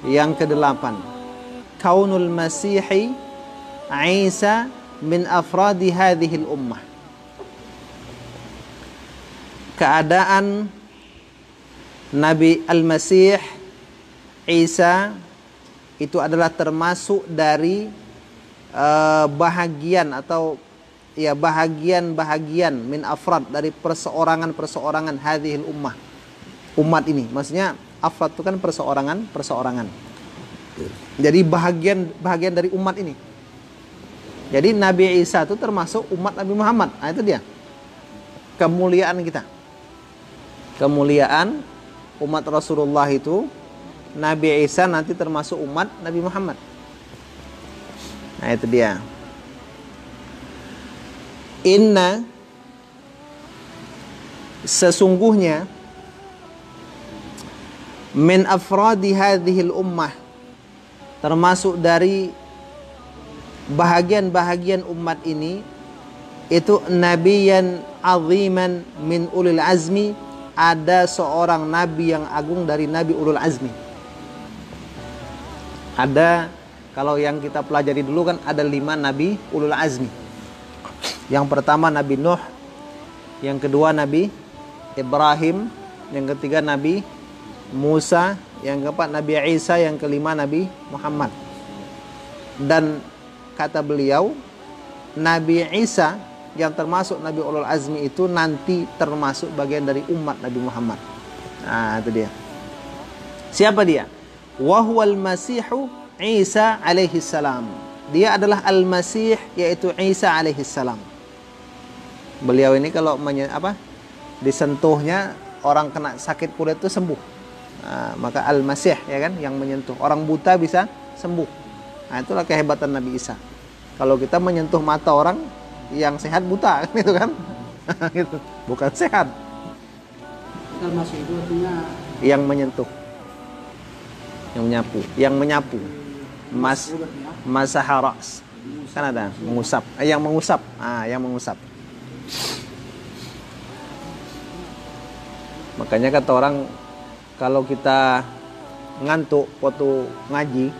Yang kedelapan, kaunul masihi Isa min afradi hadhil ummah. Keadaan Nabi Al-Masih Isa itu adalah termasuk dari bahagian atau ya bahagian min afrad dari perseorangan hadhil ummah, umat ini. Maksudnya afrad itu kan perseorangan. Jadi bahagian dari umat ini. Jadi Nabi Isa itu termasuk umat Nabi Muhammad. Nah, itu dia kemuliaan kita. Kemuliaan umat Rasulullah itu, Nabi Isa nanti termasuk umat Nabi Muhammad. Nah, itu dia. Inna, sesungguhnya, min afradi hadhil ummah, termasuk dari bahagian umat ini, itu nabiyan aziman min ulil azmi, ada seorang nabi yang agung dari nabi ulul azmi. Ada, kalau yang kita pelajari dulu kan ada 5 nabi ulul azmi. Yang pertama Nabi Nuh, yang kedua Nabi Ibrahim, yang ketiga Nabi Musa, yang keempat Nabi Isa, yang kelima Nabi Muhammad. Dan kata beliau, Nabi Isa yang termasuk Nabi ulul azmi itu nanti termasuk bagian dari umat Nabi Muhammad. Nah, itu dia. Siapa dia? Wahwal Masihu Isa alaihi salam. Dia adalah Al-Masih, yaitu Isa alaihi salam. Beliau ini kalau disentuhnya orang kena sakit kulit itu sembuh. Nah, maka Al-Masih ya kan, yang menyentuh orang buta bisa sembuh. Nah, itulah kehebatan Nabi Isa. Kalau kita menyentuh mata orang yang sehat buta gitu kan. Gitu. Bukan sehat. Al-Masih itu artinya yang menyentuh. Yang menyapu. Masaharas. Kan ada mengusap. Yang mengusap. Yang mengusap. Makanya kata orang, kalau kita ngantuk waktu ngaji,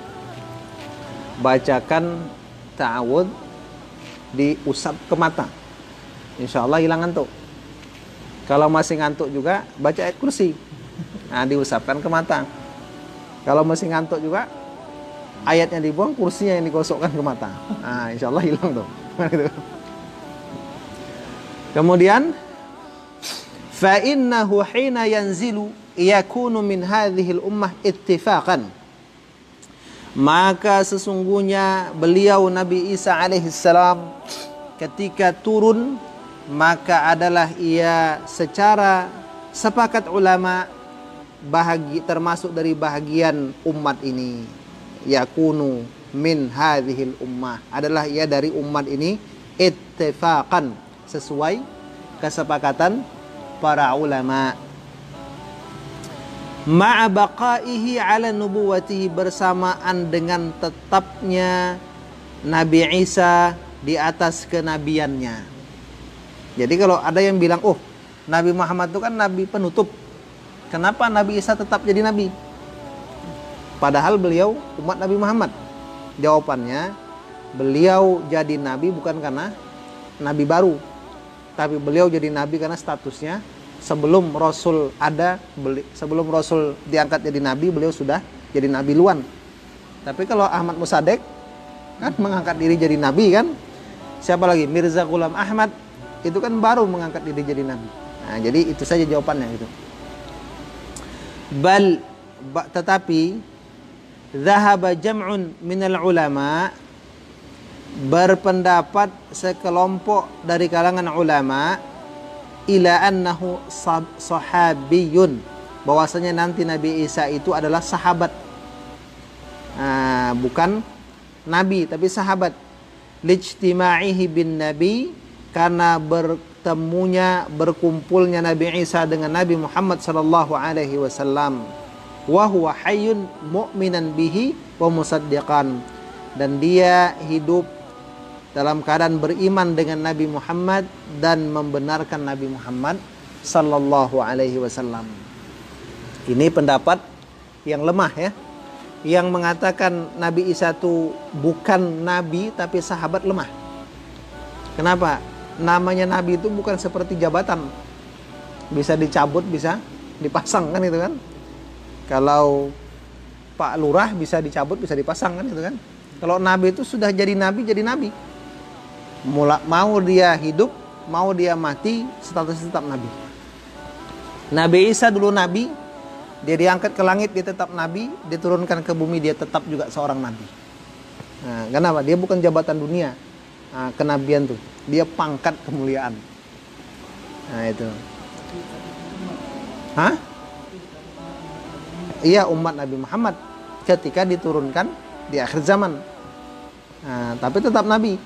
bacakan ta'awud, diusap ke mata, insya Allah hilang ngantuk. Kalau masih ngantuk juga baca ayat kursi, diusapkan ke mata. Kalau masih ngantuk juga ayatnya dibuang, kursinya yang digosokkan ke mata. Insya Allah hilang tuh. Kemudian fa innahu hina yanzilu yakunu min hadhil ummah ittifaqan. Maka sesungguhnya beliau Nabi Isa alaihissalam ketika turun, maka adalah ia secara sepakat ulama termasuk dari bahagian umat ini. Yakunu min hadhil ummah, adalah ia dari umat ini ittifaqan, sesuai kesepakatan para ulama. Ma'a baqaihi ala nubuwatihi, bersamaan dengan tetapnya Nabi Isa di atas kenabiannya. Jadi kalau ada yang bilang, oh Nabi Muhammad itu kan nabi penutup, kenapa Nabi Isa tetap jadi nabi? Padahal beliau umat Nabi Muhammad. Jawabannya, beliau jadi nabi bukan karena nabi baru, tapi beliau jadi nabi karena statusnya sebelum Rasul ada, sebelum Rasul diangkat jadi nabi, beliau sudah jadi nabi luan. Tapi kalau Ahmad Musadek kan mengangkat diri jadi nabi kan. Siapa lagi? Mirza Ghulam Ahmad itu kan baru mengangkat diri jadi nabi. Nah, jadi itu saja jawabannya gitu. Tetapi dhahaba jam'un minal ulama, berpendapat sekelompok dari kalangan ulama, ila annahu sahabiyun, bahwasanya nanti Nabi Isa itu adalah sahabat, bukan nabi tapi sahabat. Lijtima'ihi bin nabi, karena berkumpulnya Nabi Isa dengan Nabi Muhammad sallallahu alaihi wasallam. Wa huwa hayyun mu'minan bihi wa musaddiqan, dan dia hidup dalam keadaan beriman dengan Nabi Muhammad dan membenarkan Nabi Muhammad sallallahu alaihi wasallam. Ini pendapat yang lemah ya. yang mengatakan Nabi Isa itu bukan nabi tapi sahabat lemah. Kenapa? Namanya nabi itu bukan seperti jabatan, bisa dicabut, bisa dipasang kan itu kan. Kalau Pak Lurah bisa dicabut, bisa dipasang kan itu kan. Kalau nabi itu sudah jadi nabi, jadi nabi. Mau dia hidup, mau dia mati, statusnya tetap nabi. Nabi Isa dulu nabi, dia diangkat ke langit, dia tetap nabi, diturunkan ke bumi, dia tetap juga seorang nabi. Nah, kenapa? Dia bukan jabatan dunia. Nah, kenabian tuh, dia pangkat kemuliaan. Nah itu. Hah? Iya, umat Nabi Muhammad ketika diturunkan di akhir zaman. Nah, tapi tetap nabi.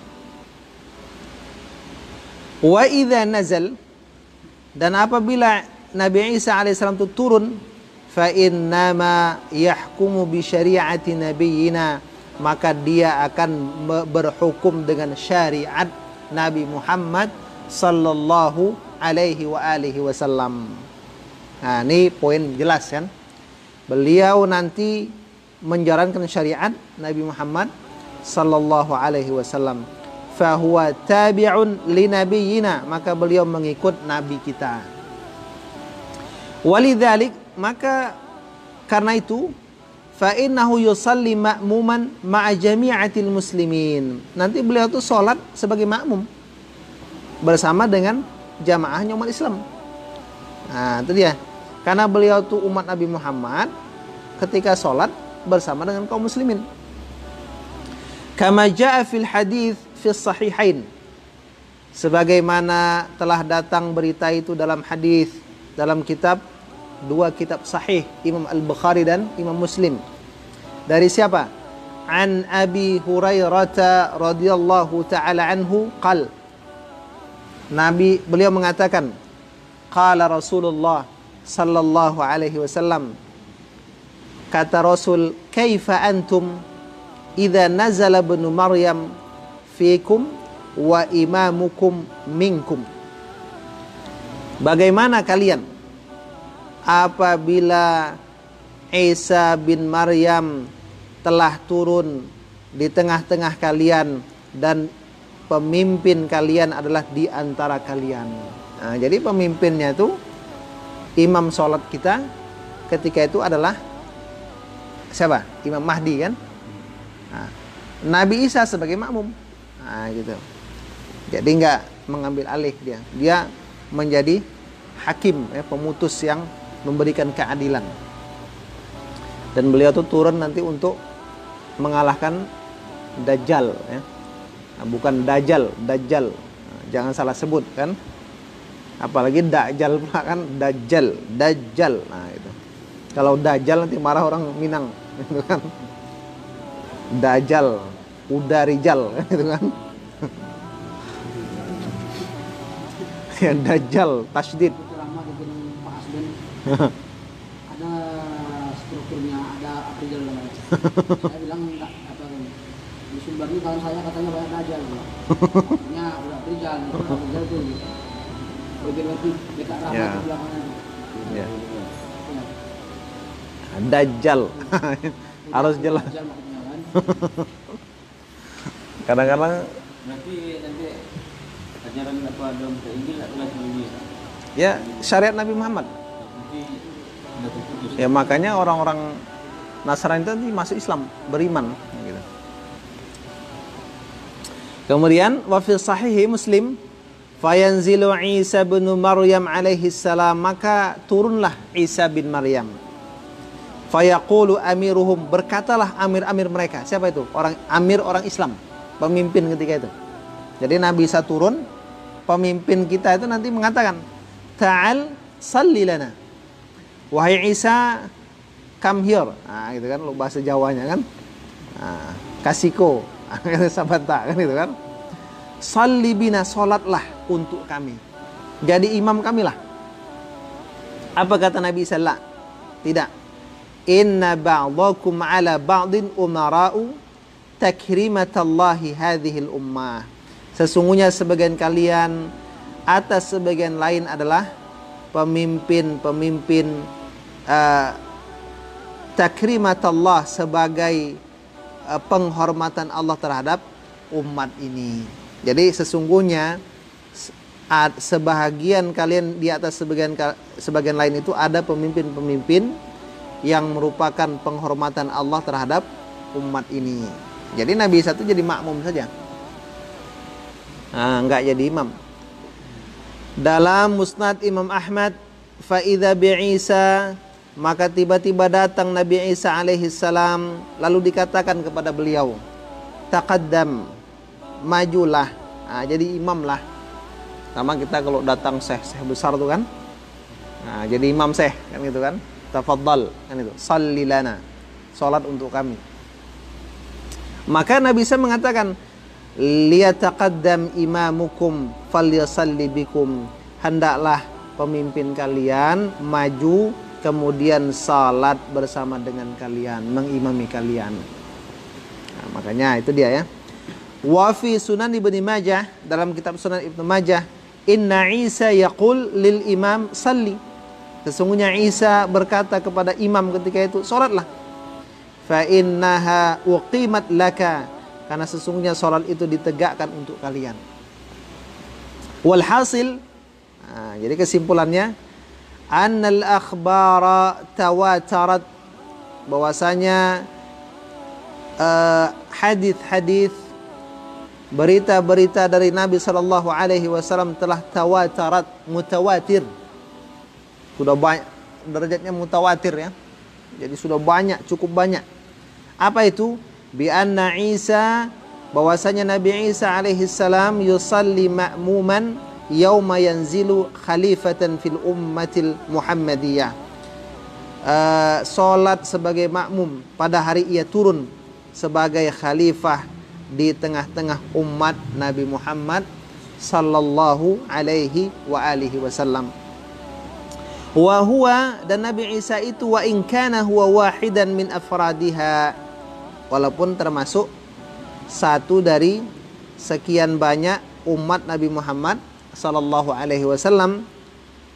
Wa idza nazal, dan apabila Nabi Isa alaihissalam itu turun, fa innama yahkumu bi syari'ati nabiyyina, maka dia akan berhukum dengan syariat Nabi Muhammad sallallahu alaihi wa alihi wasallam. Nah, ini poin jelas kan. Beliau nanti menjalankan syariat Nabi Muhammad sallallahu alaihi wasallam. Fa huwa tabi'un li nabiyyina, maka beliau mengikut nabi kita. Walidzalik, maka karena itu, fa innahu yusalli ma'muman ma'a jami'atil muslimin. Nanti beliau itu sholat sebagai makmum bersama dengan jamaahnya umat Islam. Nah, itu dia. Karena beliau itu umat Nabi Muhammad, ketika sholat bersama dengan kaum muslimin. Kama ja'a fil hadits fi sahihain, sebagaimana telah datang berita itu dalam hadis, dalam dua kitab sahih, Imam Al-Bukhari dan Imam Muslim. Dari siapa? An Abi Hurairah radhiyallahu ta'ala anhu qal, beliau mengatakan, qala Rasulullah sallallahu alaihi wasallam, kata Rasul, kaifa antum idza nazala ibnu Maryam fikum wa imamukum minkum. Bagaimana kalian apabila Isa bin Maryam telah turun di tengah-tengah kalian dan pemimpin kalian adalah di antara kalian. Nah, jadi pemimpinnya itu imam sholat kita ketika itu adalah siapa? Imam Mahdi kan? Nah, Nabi Isa sebagai makmum. Nah, gitu. Jadi nggak mengambil alih dia menjadi hakim, ya, pemutus yang memberikan keadilan. Dan beliau tuh turun nanti untuk mengalahkan Dajjal, ya. Nah, bukan Dajjal. Nah, jangan salah sebut kan. Apalagi Dajjal pula kan, Dajjal. Nah, itu. Kalau Dajjal nanti marah orang Minang, gitu kan. Dajjal, Udarijal, gitu kan. Ya, Dajjal, tasydid. Lama bikin Pak Asben. Ada strukturnya, ada aprijal namanya. Saya bilang enggak, apa di Sumbar ini kawan saya katanya banyak Dajjal. Katanya udah aprijal, itu aprijal tuh. Lebih dekat ramah di belakangnya. Ya. Dajjal. Harus jelas. Dajjal maksudnya kan. Kadang-kadang nanti ajaran apa dalam Injil adalah ini. Ya, syariat Nabi Muhammad. Nanti sudah terputus. Ya, makanya orang-orang Nasrani itu nanti masuk Islam, beriman gitu. Kemudian wa fi sahih Muslim, fayanzilu Isa bin Maryam alaihi salam, maka turunlah Isa bin Maryam. Fayaqulu amiruhum, berkatalah amir-amir mereka. Siapa itu? Orang Islam, pemimpin ketika itu. Jadi Nabi Isa turun, pemimpin kita itu nanti mengatakan, ta'al salli lana. Wahai Isa, come here. Nah, gitu kan, lo bahasa Jawanya kan. Nah, kasiko, sabata kan itu kan. Salli bina, salatlah untuk kami. Jadi imam kami lah. Apa kata Nabi Isa? Tidak. Inna ba'dakum ala ba'din umara'u takrimatallahi hadhil ummah. Sesungguhnya sebagian kalian atas sebagian lain adalah pemimpin takrimatallah, sebagai penghormatan Allah terhadap umat ini. Jadi sesungguhnya sebahagian kalian di atas sebagian lain itu ada pemimpin-pemimpin yang merupakan penghormatan Allah terhadap umat ini. Jadi Nabi Isa itu jadi makmum saja, enggak jadi imam. Dalam Musnad Imam Ahmad, fa idza bi Isa, maka tiba-tiba datang Nabi Isa alaihi salam, lalu dikatakan kepada beliau, taqaddam, majulah. Jadi imam lah. Sama kita kalau datang syekh besar tuh kan, jadi imam syekh kan gitu kan, tafaddal kan itu, salli lana, salat untuk kami. Maka Nabi Isa mengatakan, liyataqaddam imamukum falyasalli bikum, hendaklah pemimpin kalian maju kemudian salat bersama dengan kalian, mengimami kalian. Makanya itu dia ya. Wa fi Sunan Ibnu Majah, dalam kitab Sunan Ibnu Majah, inna Isa yaqul lil imam salli, sesungguhnya Isa berkata kepada imam ketika itu, salatlah. Fa innaha uqimat laka, karena sesungguhnya salat itu ditegakkan untuk kalian. Walhasil, jadi kesimpulannya, annal akhbara tawatarat, bahwasanya hadis-hadis, berita-berita dari Nabi sallallahu alaihi wasallam telah tawatarat, mutawatir. Sudah banyak, derajatnya mutawatir ya. Jadi sudah banyak, cukup banyak. Apa itu? Bi anna Isa, bahwasanya Nabi Isa alaihi salam yusalli ma'muman yauma yanzilu khalifatan fil ummatil Muhammadiyah. Salat sebagai makmum pada hari ia turun sebagai khalifah di tengah-tengah umat Nabi Muhammad sallallahu alaihi wa alihi wasallam. Wa huwa, dan Nabi Isa itu, wa in kana huwa wahidan min afradiha, walaupun termasuk satu dari sekian banyak umat Nabi Muhammad sallallahu alaihi wasallam,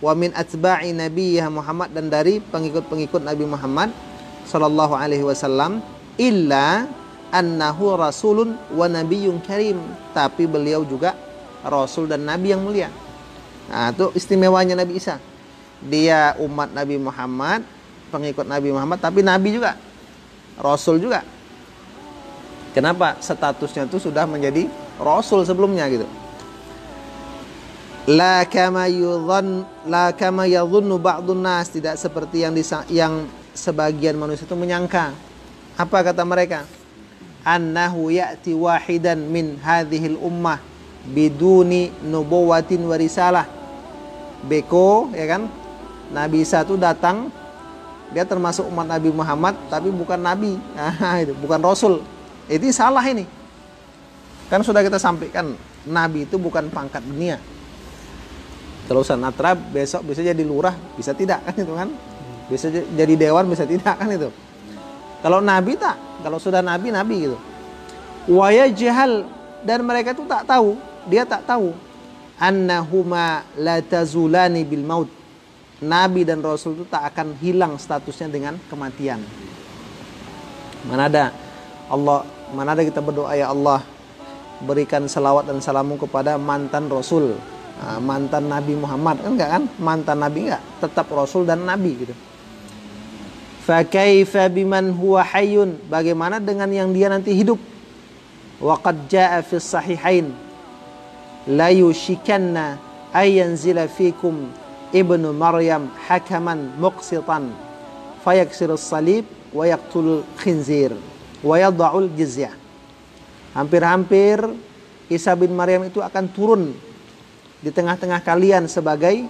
wa min atba'i nabiyya Muhammad, dan dari pengikut-pengikut Nabi Muhammad sallallahu alaihi wasallam, illa annahu rasulun wa nabiyyun karim, tapi beliau juga rasul dan nabi yang mulia. Nah, itu istimewanya Nabi Isa. Dia umat Nabi Muhammad, pengikut Nabi Muhammad, tapi nabi juga, rasul juga. Kenapa? Statusnya itu sudah menjadi rasul sebelumnya gitu. La kama yadhunnu ba'dun nas, tidak seperti yang sebagian manusia itu menyangka. Apa kata mereka? Annahu ya'ti wahidan min hadhil ummah biduni nubuwatin wa risalah. Beko, ya kan? Nabi Isa itu datang, dia termasuk umat Nabi Muhammad, tapi bukan nabi, itu bukan rasul. Itu salah ini. Kan sudah kita sampaikan, nabi itu bukan pangkat dunia. Terusan atrab, besok bisa jadi lurah, bisa tidak kan itu kan? Bisa jadi dewan, bisa tidak kan itu. Kalau nabi tak, kalau sudah nabi gitu. Wa yajhal, dan mereka itu tak tahu, dia tak tahu. Annahuma la tazulani bil maut. Nabi dan Rasul itu tak akan hilang statusnya dengan kematian. Mana ada kita berdoa, ya Allah, berikan salawat dan salamu kepada mantan Rasul, mantan Nabi Muhammad, kan enggak kan? Mantan Nabi enggak, tetap Rasul dan Nabi gitu. Fa kaifa biman huwa hayyun, bagaimana dengan yang dia nanti hidup? Wa qad jaa fi sahihain la yushikanna ay yanzila fikum ibnu Maryam hakaman muqsitan fayaksirus salib wa yaqtul khinzir wa yad'ul jizyah. Hampir-hampir Isa bin Maryam itu akan turun di tengah-tengah kalian sebagai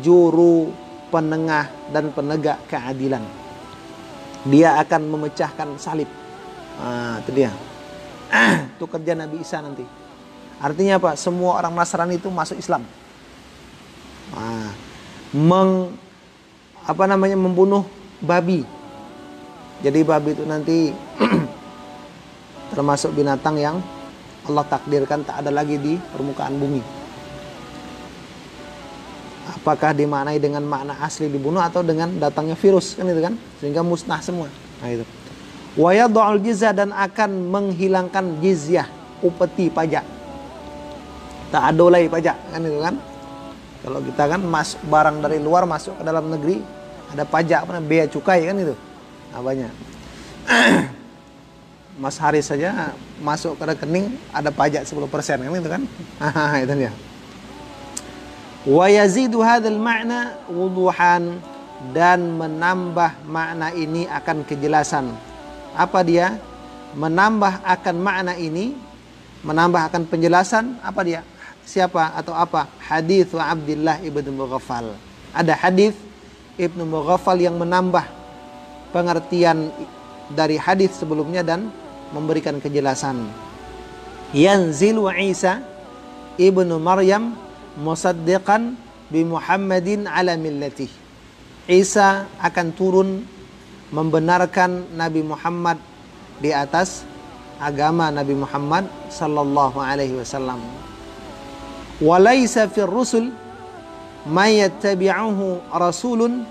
juru penengah dan penegak keadilan. Dia akan memecahkan salib. Itu dia. Itu kerja Nabi Isa nanti. Artinya apa? Semua orang Nasrani itu masuk Islam. Membunuh babi. Jadi babi itu nanti termasuk binatang yang Allah takdirkan tak ada lagi di permukaan bumi. Apakah dimaknai dengan makna asli dibunuh atau dengan datangnya virus, kan itu kan, sehingga musnah semua. Nah itu. Wa yad'ul jizya, dan akan menghilangkan jizyah, upeti pajak. Tak adolai pajak, kan itu kan. Kalau kita kan masuk barang dari luar masuk ke dalam negeri, ada pajak, bea cukai, kan itu. Apanya? Mas Haris saja masuk ke rekening ada pajak 10%, kan itu kan. Itu dia. Wa yazidu hadzal ma'na wuduhan, dan menambah makna ini akan kejelasan. Apa dia? Menambah akan makna ini, menambah akan penjelasan. Apa dia? Siapa atau apa? Hadits Abdullah ibnu Mughaffal. Ada hadis Ibnu Mughaffal yang menambah pengertian dari hadis sebelumnya dan memberikan kejelasan. Yanzilu Isa ibnu Maryam musaddiqan bi Muhammadin ala millatih. Isa akan turun membenarkan Nabi Muhammad di atas agama Nabi Muhammad sallallahu alaihi wasallam. Walaysa fir rusul may yattabi'uhu rasulun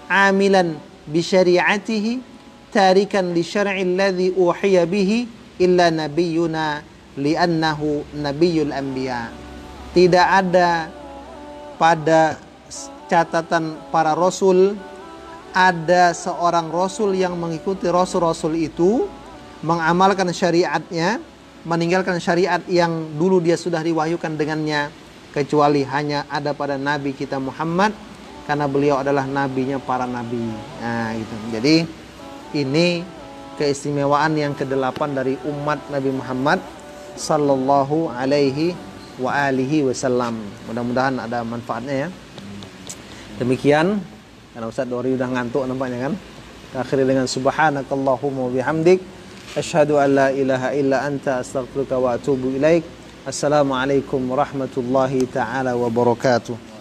amilan bi syari'atihi tarikan li syar'i alladhi uhiya bihi illa nabiyyuna li'annahu nabiyyul anbiya. Tidak ada pada catatan para rasul ada seorang rasul yang mengikuti rasul-rasul itu, mengamalkan syariatnya, meninggalkan syariat yang dulu dia sudah diwahyukan dengannya, kecuali hanya ada pada Nabi kita Muhammad, karena beliau adalah nabinya para nabi. Nah, gitu. Jadi ini keistimewaan yang ke-8 dari umat Nabi Muhammad sallallahu alaihi wa alihi wasallam. Mudah-mudahan ada manfaatnya ya. Demikian, karena Ustaz Dori udah ngantuk nampaknya kan. Kita akhiri dengan subhanakallahumma bihamdik asyhadu an la ilaha illa anta astaghfiruka wa atubu ilaik. Assalamualaikum warahmatullahi taala wabarakatuh.